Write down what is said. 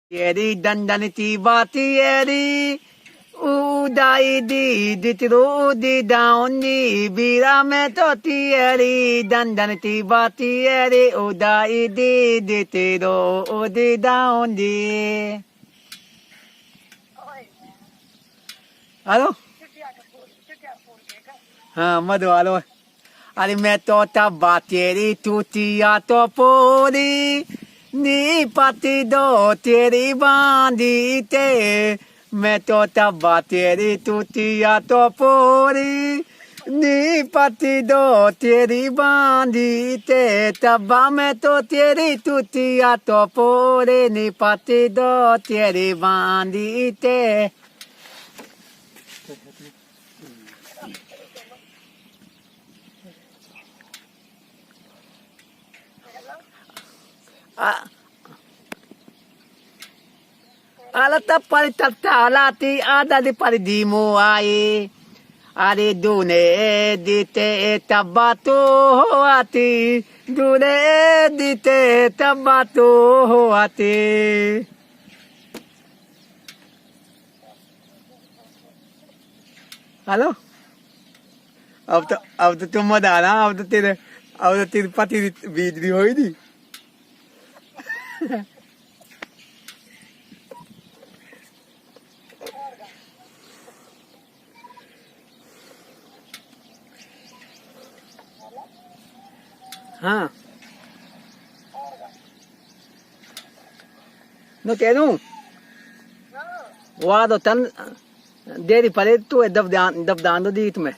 Tieri dandan tiba tieri udai di ditru di down di bira me to tieri dandan tiba tieri udai di ditru di down di. Alo? हाँ मधु आलो अरे मैं तो तबा तेरी टूटिया तो पूरी नी पति दो तेरी बांधी ते मैं तो तबा तेरी टूटिया तो पूरी नी पति दो तेरी बांधी ते तबा मैं तो तेरी टूटिया तो पूरी नी पति दो तेरी बांधी ते Alata pari tatalati ada di pari di muai ari dune dite tabatu hoati dune dite tabatu hoati Halo अब तो तुम मत आना अब तो तेरे पति बिजली होई दी हाँ no kể nu qua đó tấn để đi phải tu đập đàn đó đi tụi mày